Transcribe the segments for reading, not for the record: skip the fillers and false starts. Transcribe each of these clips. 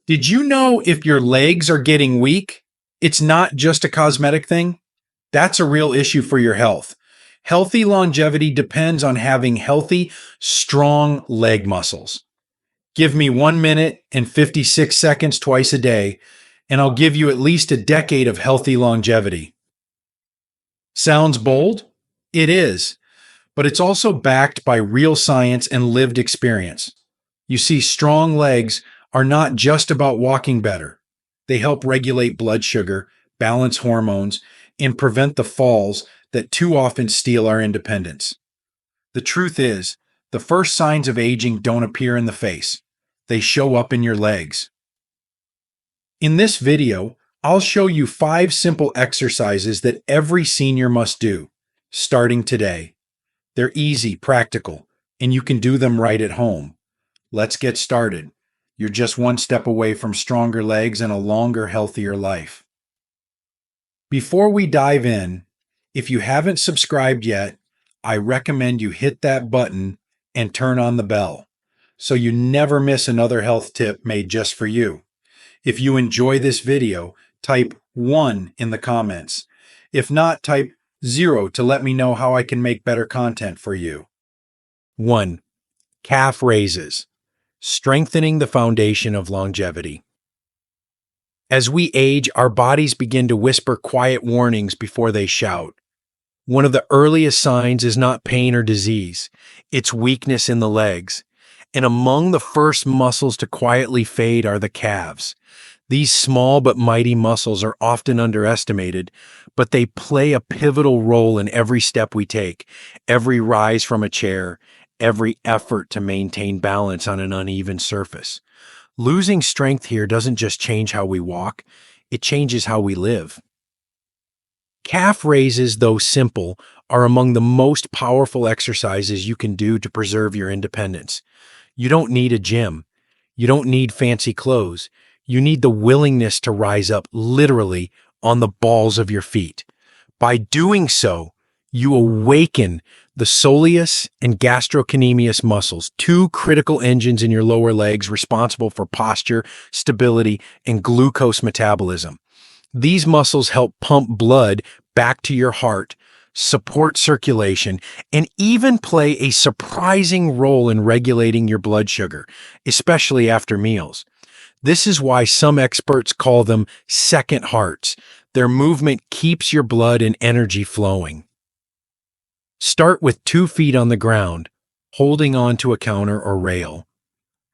Did you know if your legs are getting weak, it's not just a cosmetic thing? That's a real issue for your health. Healthy longevity depends on having healthy, strong leg muscles. Give me 1 minute and 56 seconds twice a day, and I'll give you at least a decade of healthy longevity. Sounds bold? It is, but it's also backed by real science and lived experience. You see, strong legs are not just about walking better. They help regulate blood sugar, balance hormones, and prevent the falls that too often steal our independence. The truth is, the first signs of aging don't appear in the face. They show up in your legs. In this video, I'll show you 5 simple exercises that every senior must do, starting today. They're easy, practical, and you can do them right at home. Let's get started. You're just one step away from stronger legs and a longer, healthier life. Before we dive in, if you haven't subscribed yet, I recommend you hit that button and turn on the bell so you never miss another health tip made just for you. If you enjoy this video, type 1 in the comments. If not, type 0 to let me know how I can make better content for you. 1. Calf raises. Strengthening the foundation of longevity. As we age, our bodies begin to whisper quiet warnings before they shout. One of the earliest signs is not pain or disease, it's weakness in the legs. And among the first muscles to quietly fade are the calves. These small but mighty muscles are often underestimated, but they play a pivotal role in every step we take, every rise from a chair, every effort to maintain balance on an uneven surface. Losing strength here doesn't just change how we walk, it changes how we live. Calf raises, though simple, are among the most powerful exercises you can do to preserve your independence. You don't need a gym. You don't need fancy clothes. You need the willingness to rise up literally on the balls of your feet. By doing so, you awaken the soleus and gastrocnemius muscles, 2 critical engines in your lower legs responsible for posture, stability, and glucose metabolism. These muscles help pump blood back to your heart, support circulation, and even play a surprising role in regulating your blood sugar, especially after meals. This is why some experts call them second hearts. Their movement keeps your blood and energy flowing. Start with 2 feet on the ground, holding on to a counter or rail.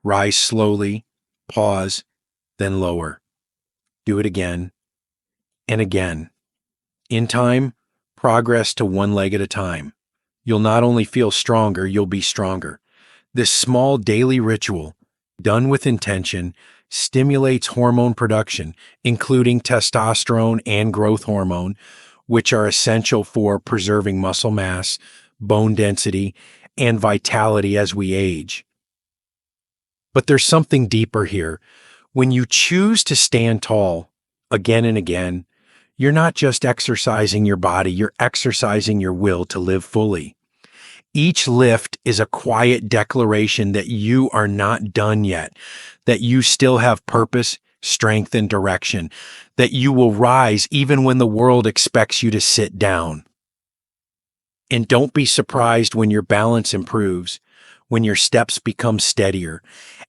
Rise slowly, pause, then lower. Do it again and again. In time, progress to 1 leg at a time. You'll not only feel stronger, you'll be stronger. This small daily ritual, done with intention, stimulates hormone production, including testosterone and growth hormone, which are essential for preserving muscle mass, bone density, and vitality as we age. But there's something deeper here. When you choose to stand tall again and again, you're not just exercising your body, you're exercising your will to live fully. Each lift is a quiet declaration that you are not done yet, that you still have purpose, strength, and direction, that you will rise even when the world expects you to sit down. And don't be surprised when your balance improves, when your steps become steadier,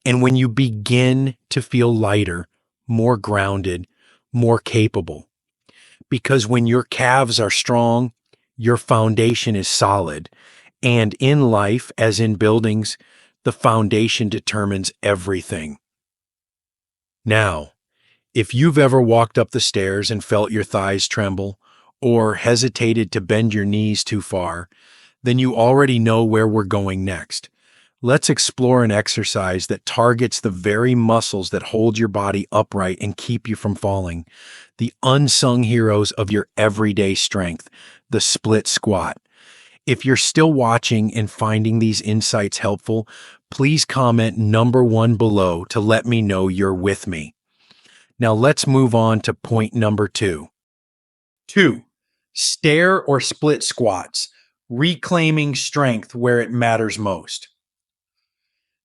and when you begin to feel lighter, more grounded, more capable. Because when your calves are strong, your foundation is solid. And in life, as in buildings, the foundation determines everything. Now, if you've ever walked up the stairs and felt your thighs tremble, or hesitated to bend your knees too far, then you already know where we're going next. Let's explore an exercise that targets the very muscles that hold your body upright and keep you from falling. The unsung heroes of your everyday strength, the split squat. If you're still watching and finding these insights helpful, please comment number 1 below to let me know you're with me. Now let's move on to point number 2. 2. Stair or split squats, reclaiming strength where it matters most.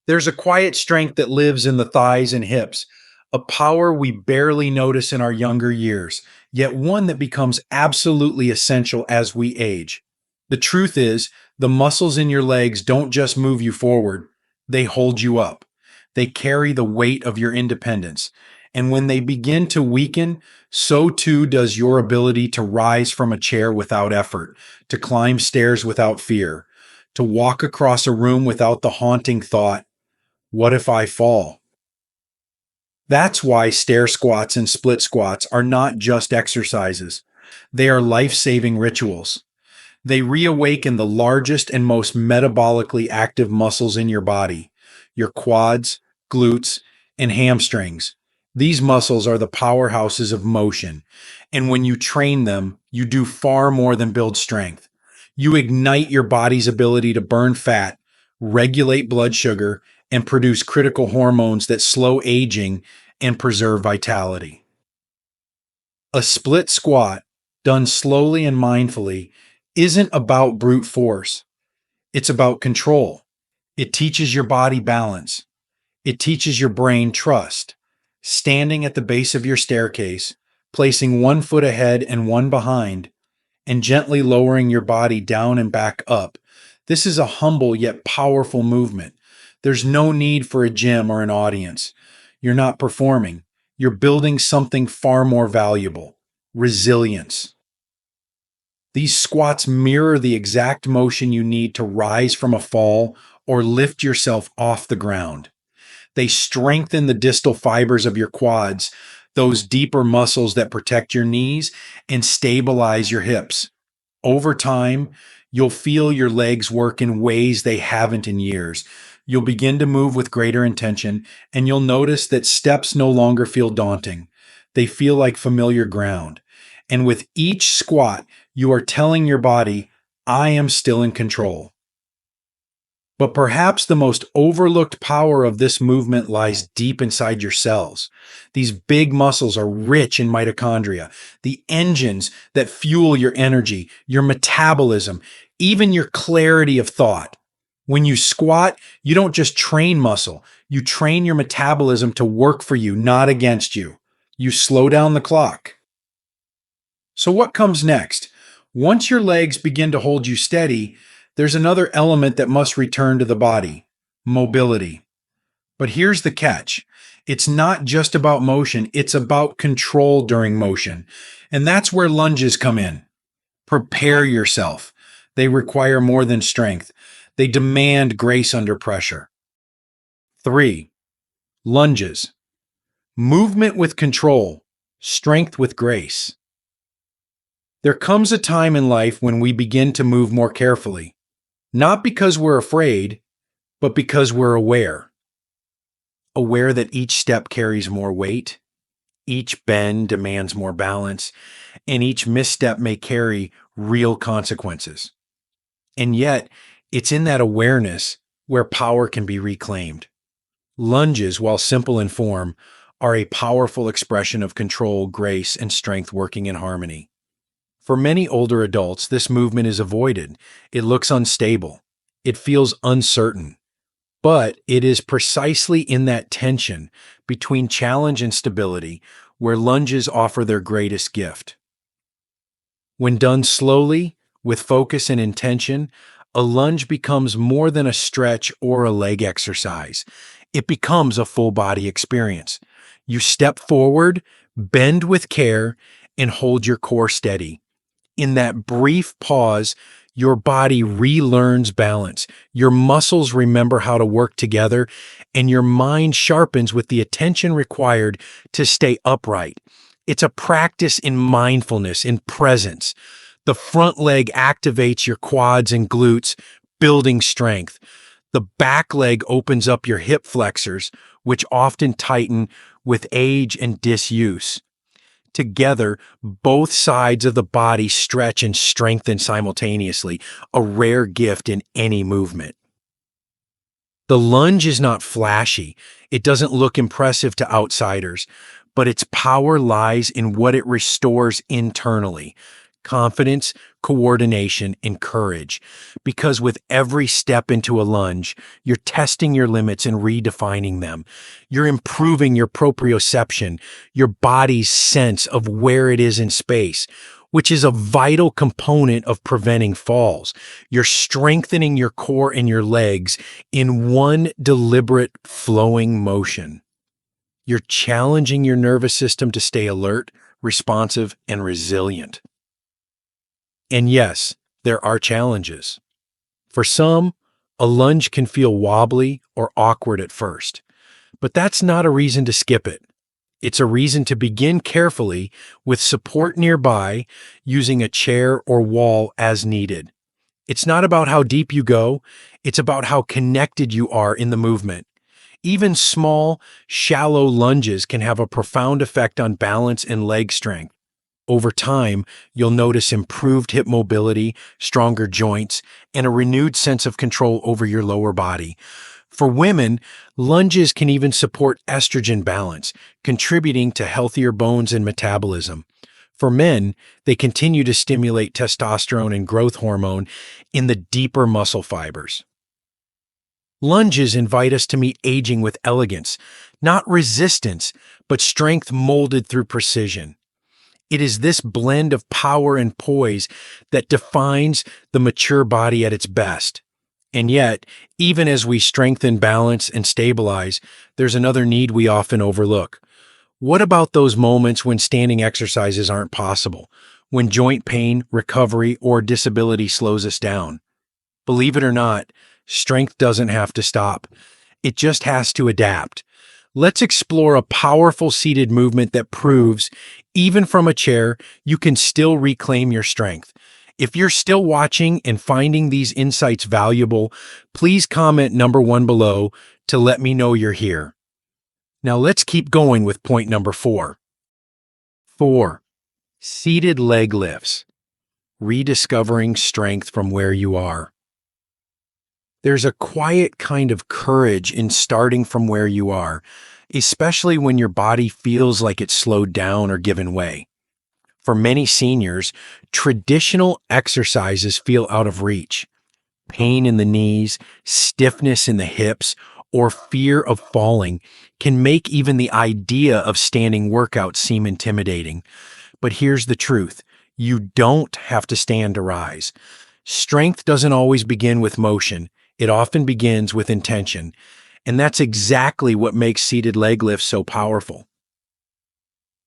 There's a quiet strength that lives in the thighs and hips, a power we barely notice in our younger years, yet one that becomes absolutely essential as we age. The truth is, the muscles in your legs don't just move you forward, they hold you up. They carry the weight of your independence. And when they begin to weaken, so too does your ability to rise from a chair without effort, to climb stairs without fear, to walk across a room without the haunting thought, what if I fall? That's why stair squats and split squats are not just exercises. They are life-saving rituals. They reawaken the largest and most metabolically active muscles in your body, your quads, glutes, and hamstrings. These muscles are the powerhouses of motion, and when you train them, you do far more than build strength. You ignite your body's ability to burn fat, regulate blood sugar, and produce critical hormones that slow aging and preserve vitality. A split squat, done slowly and mindfully, isn't about brute force. It's about control. It teaches your body balance. It teaches your brain trust. Standing at the base of your staircase, placing one foot ahead and one behind, and gently lowering your body down and back up. This is a humble yet powerful movement. There's no need for a gym or an audience. You're not performing. You're building something far more valuable: resilience. These squats mirror the exact motion you need to rise from a fall or lift yourself off the ground. They strengthen the distal fibers of your quads, those deeper muscles that protect your knees, and stabilize your hips. Over time, you'll feel your legs work in ways they haven't in years. You'll begin to move with greater intention, and you'll notice that steps no longer feel daunting. They feel like familiar ground. And with each squat, you are telling your body, I am still in control. But perhaps the most overlooked power of this movement lies deep inside your cells. These big muscles are rich in mitochondria, the engines that fuel your energy, your metabolism, even your clarity of thought. When you squat, you don't just train muscle, you train your metabolism to work for you, not against you. You slow down the clock. So what comes next? Once your legs begin to hold you steady, there's another element that must return to the body: mobility. But here's the catch. It's not just about motion, it's about control during motion. And that's where lunges come in. Prepare yourself. They require more than strength. They demand grace under pressure. 3. Lunges. Movement with control, strength with grace. There comes a time in life when we begin to move more carefully. Not because we're afraid, but because we're aware. Aware that each step carries more weight, each bend demands more balance, and each misstep may carry real consequences. And yet, it's in that awareness where power can be reclaimed. Lunges, while simple in form, are a powerful expression of control, grace, and strength working in harmony. For many older adults, this movement is avoided. It looks unstable. It feels uncertain. But it is precisely in that tension between challenge and stability where lunges offer their greatest gift. When done slowly, with focus and intention, a lunge becomes more than a stretch or a leg exercise. It becomes a full body experience. You step forward, bend with care, and hold your core steady. In that brief pause, your body relearns balance, your muscles remember how to work together, and your mind sharpens with the attention required to stay upright. It's a practice in mindfulness, in presence. The front leg activates your quads and glutes, building strength. The back leg opens up your hip flexors, which often tighten with age and disuse. Together, both sides of the body stretch and strengthen simultaneously, a rare gift in any movement. The lunge is not flashy. It doesn't look impressive to outsiders, but its power lies in what it restores internally: confidence, coordination, and courage. Because with every step into a lunge, you're testing your limits and redefining them. You're improving your proprioception, your body's sense of where it is in space, which is a vital component of preventing falls. You're strengthening your core and your legs in one deliberate flowing motion. You're challenging your nervous system to stay alert, responsive, and resilient. And yes, there are challenges. For some, a lunge can feel wobbly or awkward at first, but that's not a reason to skip it. It's a reason to begin carefully with support nearby, using a chair or wall as needed. It's not about how deep you go, it's about how connected you are in the movement. Even small, shallow lunges can have a profound effect on balance and leg strength. Over time, you'll notice improved hip mobility, stronger joints, and a renewed sense of control over your lower body. For women, lunges can even support estrogen balance, contributing to healthier bones and metabolism. For men, they continue to stimulate testosterone and growth hormone in the deeper muscle fibers. Lunges invite us to meet aging with elegance, not resistance, but strength molded through precision. It is this blend of power and poise that defines the mature body at its best. And yet, even as we strengthen, balance, and stabilize, there's another need we often overlook. What about those moments when standing exercises aren't possible, when joint pain, recovery, or disability slows us down? Believe it or not, strength doesn't have to stop. It just has to adapt. Let's explore a powerful seated movement that proves, even from a chair, you can still reclaim your strength. If you're still watching and finding these insights valuable, please comment number 1 below to let me know you're here. Now let's keep going with point number 4. 4. Seated leg lifts. Rediscovering strength from where you are. There's a quiet kind of courage in starting from where you are, especially when your body feels like it's slowed down or given way. For many seniors, traditional exercises feel out of reach. Pain in the knees, stiffness in the hips, or fear of falling can make even the idea of standing workouts seem intimidating. But here's the truth. You don't have to stand to rise. Strength doesn't always begin with motion. It often begins with intention. And that's exactly what makes seated leg lifts so powerful.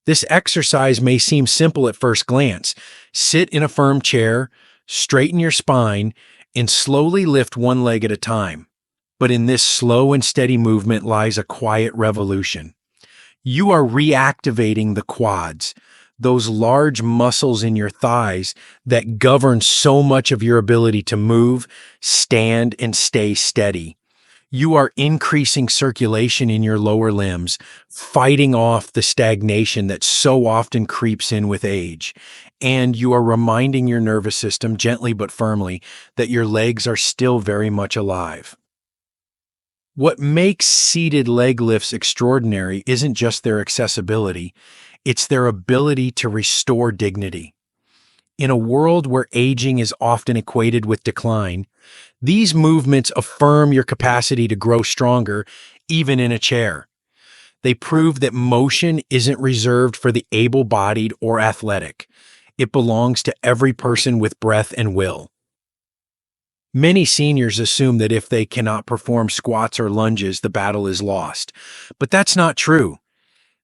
This exercise may seem simple at first glance. Sit in a firm chair, straighten your spine, and slowly lift one leg at a time. But in this slow and steady movement lies a quiet revolution. You are reactivating the quads, those large muscles in your thighs that govern so much of your ability to move, stand, and stay steady. You are increasing circulation in your lower limbs, fighting off the stagnation that so often creeps in with age. And you are reminding your nervous system, gently but firmly, that your legs are still very much alive. What makes seated leg lifts extraordinary isn't just their accessibility, it's their ability to restore dignity. In a world where aging is often equated with decline, these movements affirm your capacity to grow stronger, even in a chair. They prove that motion isn't reserved for the able-bodied or athletic. It belongs to every person with breath and will. Many seniors assume that if they cannot perform squats or lunges, the battle is lost. But that's not true.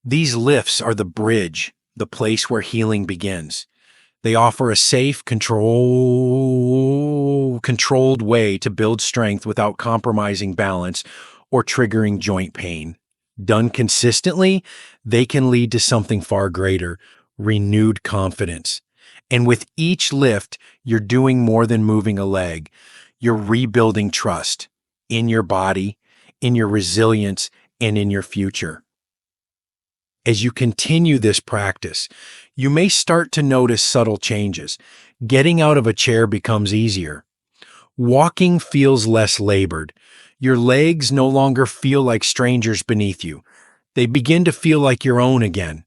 These lifts are the bridge, the place where healing begins. They offer a safe, controlled way to build strength without compromising balance or triggering joint pain. Done consistently, they can lead to something far greater, renewed confidence. And with each lift, you're doing more than moving a leg. You're rebuilding trust in your body, in your resilience, and in your future. As you continue this practice, you may start to notice subtle changes. Getting out of a chair becomes easier. Walking feels less labored. Your legs no longer feel like strangers beneath you. They begin to feel like your own again.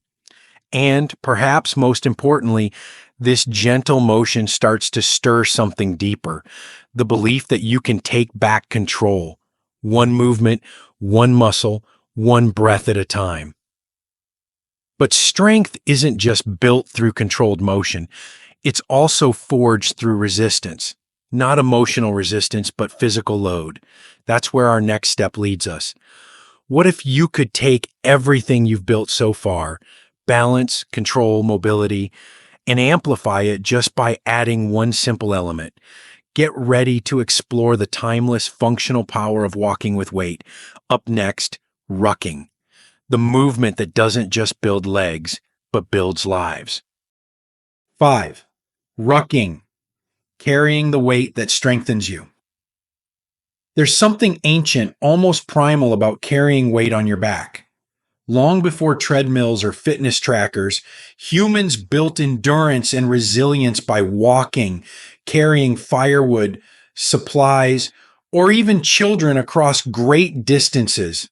And, perhaps most importantly, This gentle motion starts to stir something deeper, the belief that you can take back control. One movement, one muscle, one breath at a time. But strength isn't just built through controlled motion. It's also forged through resistance. Not emotional resistance, but physical load. That's where our next step leads us. What if you could take everything you've built so far, balance, control, mobility, and amplify it just by adding one simple element? Get ready to explore the timeless functional power of walking with weight. Up next, rucking, the movement that doesn't just build legs, but builds lives. 5. Rucking, carrying the weight that strengthens you. There's something ancient, almost primal about carrying weight on your back. Long before treadmills or fitness trackers, humans built endurance and resilience by walking, carrying firewood, supplies, or even children across great distances.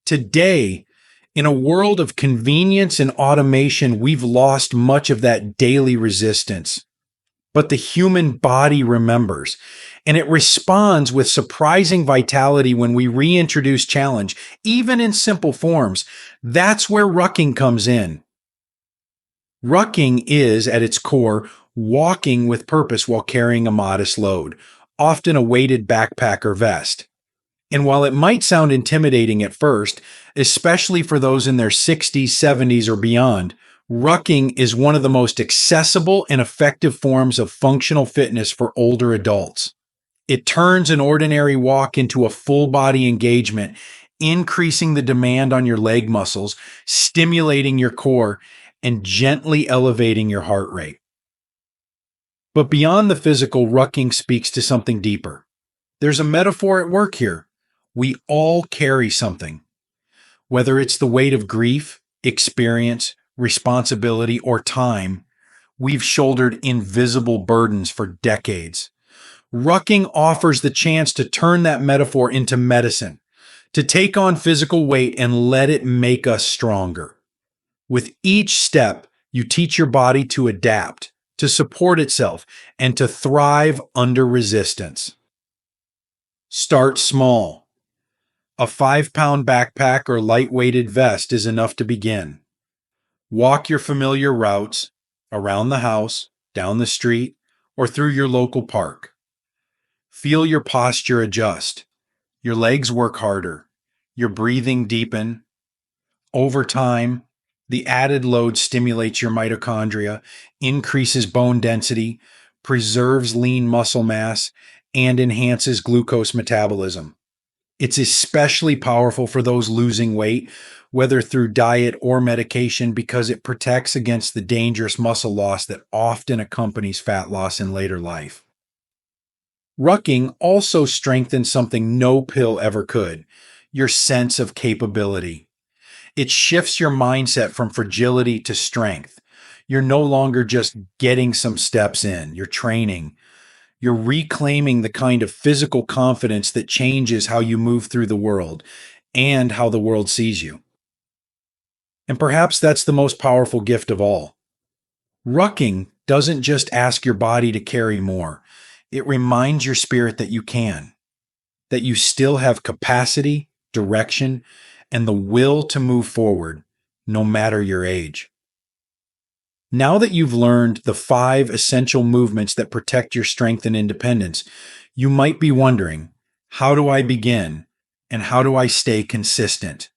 Today, in a world of convenience and automation, we've lost much of that daily resistance. But the human body remembers, and it responds with surprising vitality when we reintroduce challenge, even in simple forms. That's where rucking comes in. Rucking is, at its core, walking with purpose while carrying a modest load, often a weighted backpack or vest. And while it might sound intimidating at first, especially for those in their 60s, 70s, or beyond, rucking is one of the most accessible and effective forms of functional fitness for older adults. It turns an ordinary walk into a full body engagement, increasing the demand on your leg muscles, stimulating your core, and gently elevating your heart rate. But beyond the physical, rucking speaks to something deeper. There's a metaphor at work here. We all carry something. Whether it's the weight of grief, experience, responsibility, or time, we've shouldered invisible burdens for decades. Rucking offers the chance to turn that metaphor into medicine, to take on physical weight and let it make us stronger. With each step, you teach your body to adapt, to support itself, and to thrive under resistance. Start small. A 5-pound backpack or light-weighted vest is enough to begin. Walk your familiar routes, around the house, down the street, or through your local park. Feel your posture adjust. Your legs work harder. Your breathing deepen. Over time, the added load stimulates your mitochondria, increases bone density, preserves lean muscle mass, and enhances glucose metabolism. It's especially powerful for those losing weight, whether through diet or medication, because it protects against the dangerous muscle loss that often accompanies fat loss in later life. Rucking also strengthens something no pill ever could: your sense of capability. It shifts your mindset from fragility to strength. You're no longer just getting some steps in, you're training. You're reclaiming the kind of physical confidence that changes how you move through the world and how the world sees you. And perhaps that's the most powerful gift of all. Rucking doesn't just ask your body to carry more. It reminds your spirit that you can, that you still have capacity, direction, and the will to move forward, no matter your age. Now that you've learned the 5 essential movements that protect your strength and independence, you might be wondering, how do I begin? And how do I stay consistent?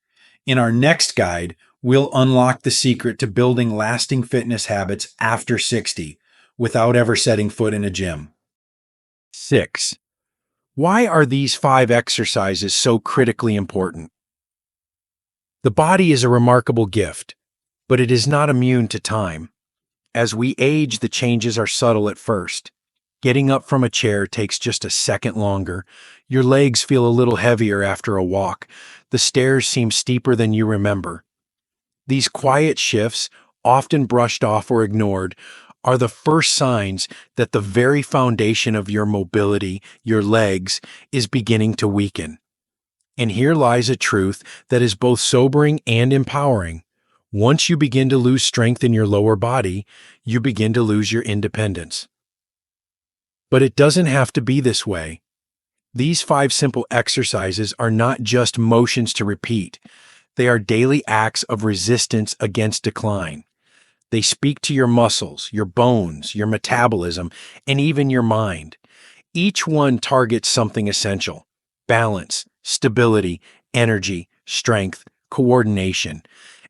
In our next guide, we'll unlock the secret to building lasting fitness habits after 60 without ever setting foot in a gym. 6. Why are these 5 exercises so critically important? The body is a remarkable gift, but it is not immune to time. As we age, the changes are subtle at first. Getting up from a chair takes just a second longer. Your legs feel a little heavier after a walk. The stairs seem steeper than you remember. These quiet shifts, often brushed off or ignored, are the first signs that the very foundation of your mobility, your legs, is beginning to weaken. And here lies a truth that is both sobering and empowering. Once you begin to lose strength in your lower body, you begin to lose your independence. But it doesn't have to be this way. These 5 simple exercises are not just motions to repeat. They are daily acts of resistance against decline. They speak to your muscles, your bones, your metabolism, and even your mind. Each one targets something essential: balance, stability, energy, strength, coordination.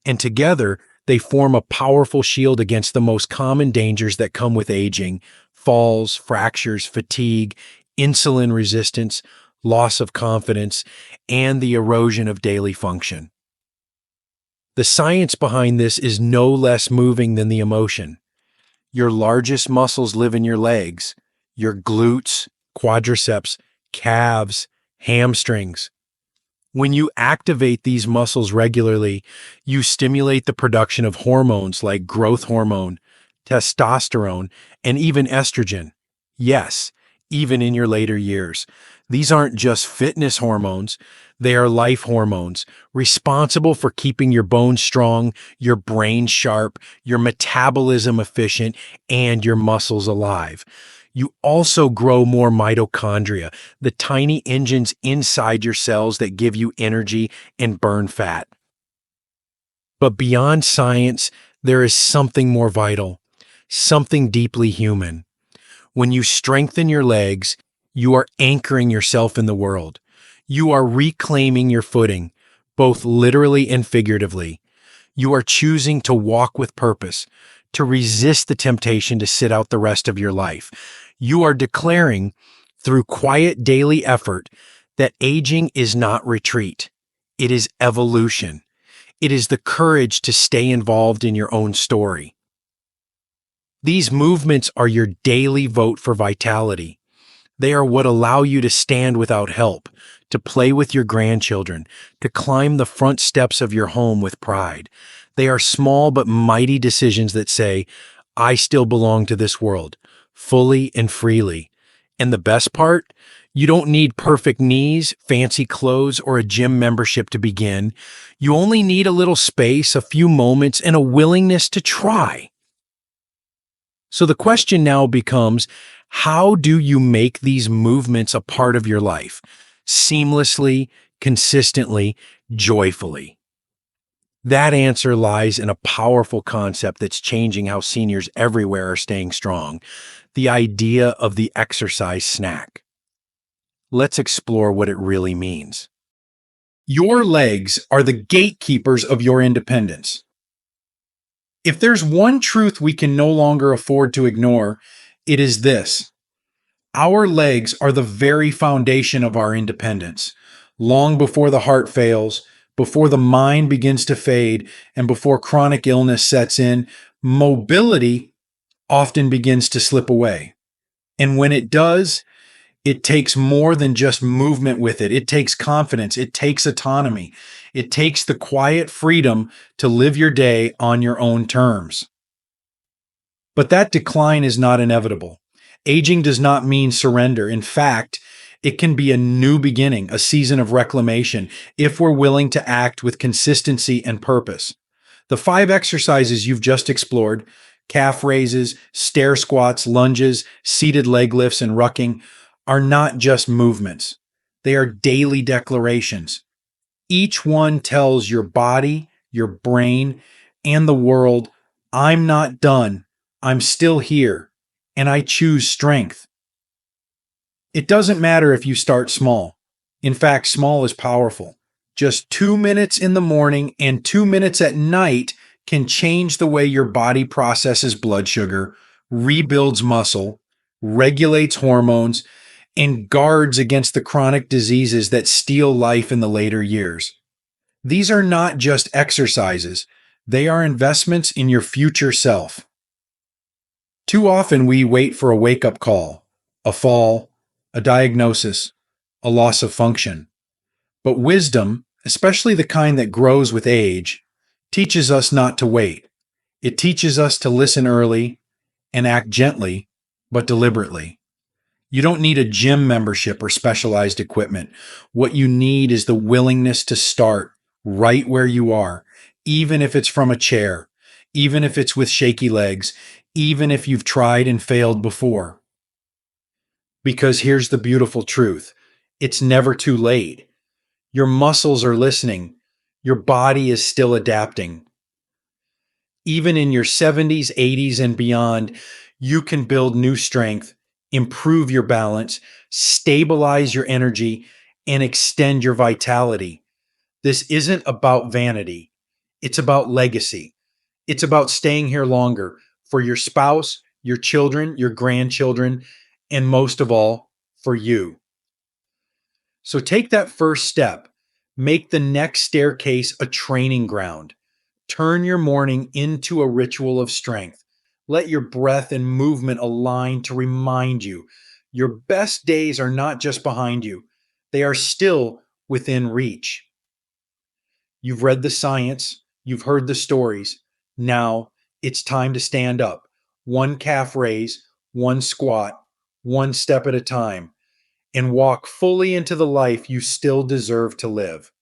And together, they form a powerful shield against the most common dangers that come with aging: falls, fractures, fatigue, insulin resistance, loss of confidence, and the erosion of daily function. The science behind this is no less moving than the emotion. Your largest muscles live in your legs: your glutes, quadriceps, calves, hamstrings. When you activate these muscles regularly, you stimulate the production of hormones like growth hormone, testosterone, and even estrogen. Yes, even in your later years. These aren't just fitness hormones, they are life hormones, responsible for keeping your bones strong, your brain sharp, your metabolism efficient, and your muscles alive. You also grow more mitochondria, the tiny engines inside your cells that give you energy and burn fat. But beyond science, there is something more vital, something deeply human. When you strengthen your legs, you are anchoring yourself in the world. You are reclaiming your footing, both literally and figuratively. You are choosing to walk with purpose, to resist the temptation to sit out the rest of your life. You are declaring, through quiet daily effort, that aging is not retreat. It is evolution. It is the courage to stay involved in your own story. These movements are your daily vote for vitality. They are what allow you to stand without help, to play with your grandchildren, to climb the front steps of your home with pride. They are small but mighty decisions that say, I still belong to this world, fully and freely. And the best part? You don't need perfect knees, fancy clothes, or a gym membership to begin. You only need a little space, a few moments, and a willingness to try. So the question now becomes, how do you make these movements a part of your life? Seamlessly, consistently, joyfully. That answer lies in a powerful concept that's changing how seniors everywhere are staying strong: the idea of the exercise snack. Let's explore what it really means. Your legs are the gatekeepers of your independence. If there's one truth we can no longer afford to ignore, it is this: our legs are the very foundation of our independence. Long before the heart fails, before the mind begins to fade, and before chronic illness sets in, mobility often begins to slip away. And when it does, it takes more than just movement with it. It takes confidence. It takes autonomy. It takes the quiet freedom to live your day on your own terms. But that decline is not inevitable. Aging does not mean surrender. In fact, it can be a new beginning, a season of reclamation, if we're willing to act with consistency and purpose. The 5 exercises you've just explored — calf raises, stair squats, lunges, seated leg lifts, and rucking — are not just movements. They are daily declarations. Each one tells your body, your brain, and the world, I'm not done. I'm still here, and I choose strength. It doesn't matter if you start small. In fact, small is powerful. Just 2 minutes in the morning and 2 minutes at night can change the way your body processes blood sugar, rebuilds muscle, regulates hormones, and guards against the chronic diseases that steal life in the later years. These are not just exercises, they are investments in your future self. Too often we wait for a wake-up call, a fall, a diagnosis, a loss of function. But wisdom, especially the kind that grows with age, teaches us not to wait. It teaches us to listen early and act gently, but deliberately. You don't need a gym membership or specialized equipment. What you need is the willingness to start right where you are, even if it's from a chair, even if it's with shaky legs, even if you've tried and failed before. Because here's the beautiful truth: it's never too late. Your muscles are listening, your body is still adapting. Even in your 70s, 80s, and beyond, you can build new strength, improve your balance, stabilize your energy, and extend your vitality. This isn't about vanity, it's about legacy. It's about staying here longer for your spouse, your children, your grandchildren, and most of all, for you. So take that first step. Make the next staircase a training ground. Turn your morning into a ritual of strength. Let your breath and movement align to remind you your best days are not just behind you, they are still within reach. You've read the science, you've heard the stories. Now it's time to stand up. One calf raise, one squat, one step at a time, and walk fully into the life you still deserve to live.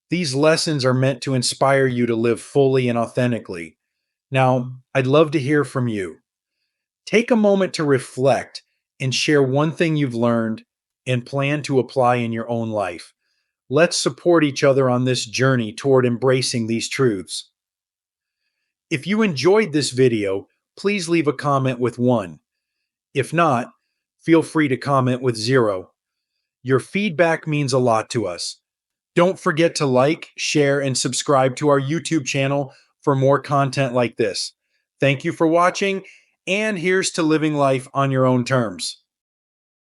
These lessons are meant to inspire you to live fully and authentically. Now, I'd love to hear from you. Take a moment to reflect and share one thing you've learned and plan to apply in your own life. Let's support each other on this journey toward embracing these truths. If you enjoyed this video, please leave a comment with 1. If not, feel free to comment with 0. Your feedback means a lot to us. Don't forget to like, share, and subscribe to our YouTube channel for more content like this. Thank you for watching, and here's to living life on your own terms.